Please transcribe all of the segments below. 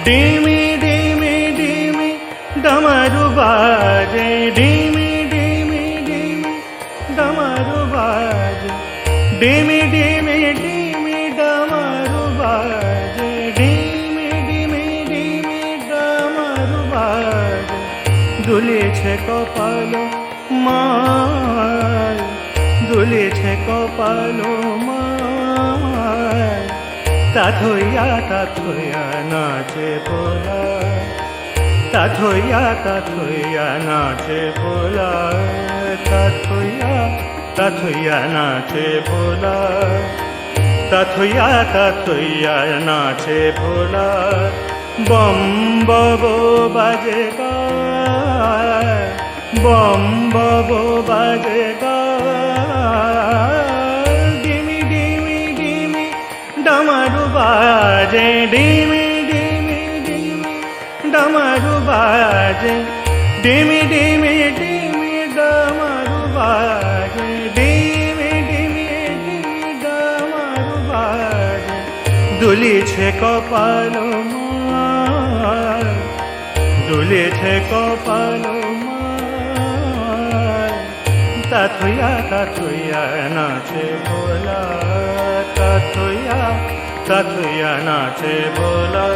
ডিমি ডিমি ডিমি ডমরু বাজে, ডিমি ডিমি ডিমি ডমরু বাজে, ডিমি ডিমি ডিমি ডমরু বাজে, ডিমি ডিমি ডিমি ডমরু বাজে। দুলেছে কপাল মার, দুলেছে কপাল মার, তাথইয়া তাথইয়া নাচে ভোলা, তাথইয়া তাথইয়া নাচে ভোলা, তাথইয়া তাথইয়া নাচে ভোলা, তাথইয়া তাথইয়া নাচে ভোলা। বম ববো বাজেগা, বম ববো বাজেগা, डमरू बाजे, डिमी डिमी डिमी डमरू बाजे, डिमी डिमी डिमी डमरू बाजे, डिमी डिमी डिमी डमरू बाजे। दुलेছে কপাল মার, দুলেছে কপাল মার, তাথইয়া তাথইয়া নাচে ভোলা, তাথইয়া তাথইয়া নাচে ভোলা।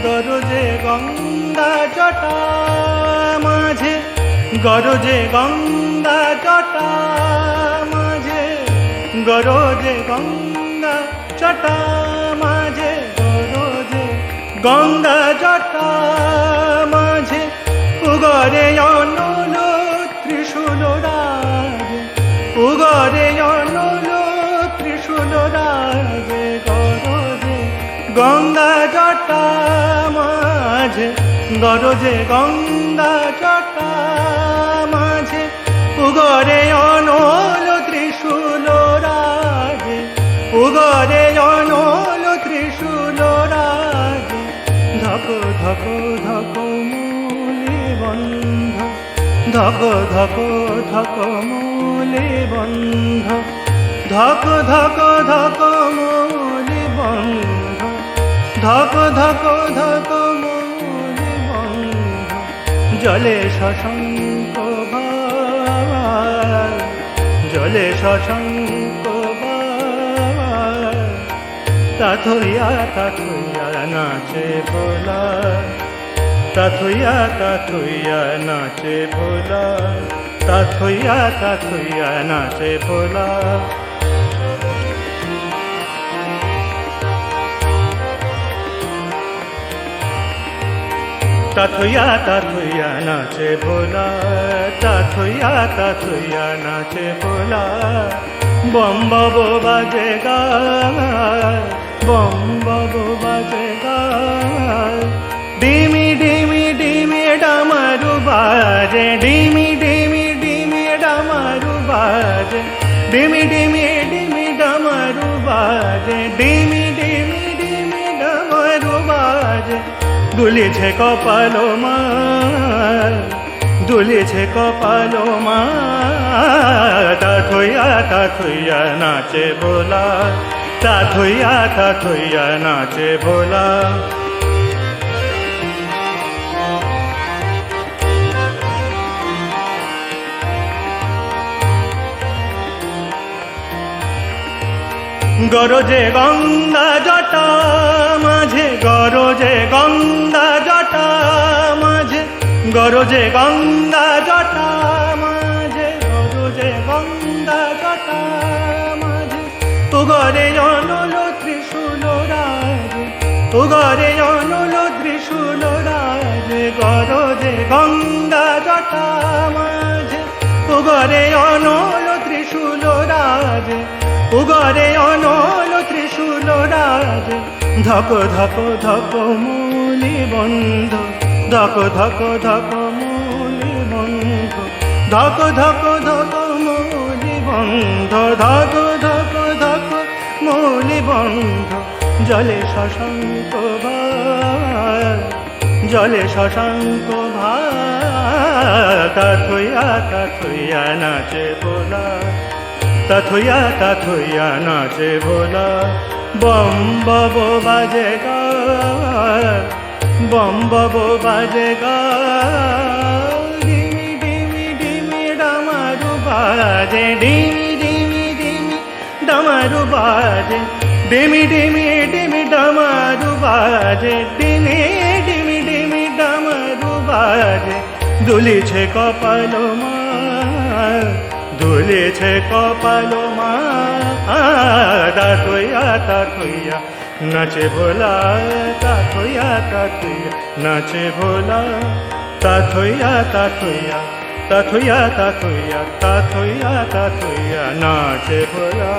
গরজে গঙ্গা জটা মাঝে, গরজে গঙ্গা জটা মাঝে, গরজে গঙ্গা জটা মাঝে, গরজে গঙ্গা জটা মাঝে, উগরে অনল ত্রিশূল রাজে, উগরে অনল ত্রিশূল রাজে, গরজে গঙ্গা জটা মাঝে, গরজে গঙ্গা জটা মাঝে, উগরে অনল ত্রিশূল রাজে, উগরে অনল ত্রিশূল রাজে। ধক ধক ধক মূলে বন্ধ, ধক ধক ধক মূলে বন্ধ, ধক ধক ধক মূলে বন্ধ, ধক ধক ধক মূলে বন্ধ। জলে শশাঙ্ক ভার, জলে শশাঙ্ক ভার, তাথইয়া তাথইয়া নাচে ভোলা, তাথইয়া তাথইয়া নাচে ভোলা, তাথইয়া তাথইয়া নাচে ভোলা। তাথইয়া তাথইয়া নাচে ভোলা, তাথইয়া তাথইয়া নাচে ভোলা। বম ববো বাজেগা, বম ববো বাজেগা, ডিমি ডিমি ডিমি ডমরু বাজে, ডিমি ডিমি ডিমি ডমরু বাজে, ডিমি ডিমি ডিমি ডমরু বাজে, ডিমি ডিমি ডিমি ডমরু বাজে। দুলেছে কপাল মার, দুলেছে কপাল মার, তাথইয়া তাথইয়া নাচে ভোলা, তাথইয়া তাথইয়া নাচে ভোলা। গরজে গঙ্গা জটা মাঝে, গরজে গঙ্গা জটা মাঝে, গরজে গঙ্গা জটা মাঝে, গরজে গঙ্গা জটা মাঝে, উগরে অনল ত্রিশূল রাজে, উগরে অনুল ত্রিশূল রাজে গরজে গঙ্গা জটা মাঝে উগরে অনুল ত্রিশূল রাজে উগরে অনুল ত্রিশূল রাজে ধক ধক ধক মূলি বন্ধ ধক ধক ধক মূলি বন্ধ ধক ধক ধক মূলি বন্ধ ধক ধক ধক মূলি বন্ধ জলে শশাঙ্ক ভার জলে শশাঙ্ক ভার তাথইয়া নাচে ভোলা তাথইয়া নাচে ভোলা বম বাবো বাজে গা বম বাবো বাজে গা ডিমি ডিমি ডিমি ডামারু বাজে ডিমি ডিমি ডিমি ডামারু বাজে ডিমি ডিমি ডিমি ডামারু বাজে ডিমি ডিমি ডিমি ডামারু বাজে দুলিছে কপাল মা দুলিছে কপাল মা তাথইয়া নাচে ভোলা তাথইয়া নাচে ভোলা তাথইয়া নাচে ভোলা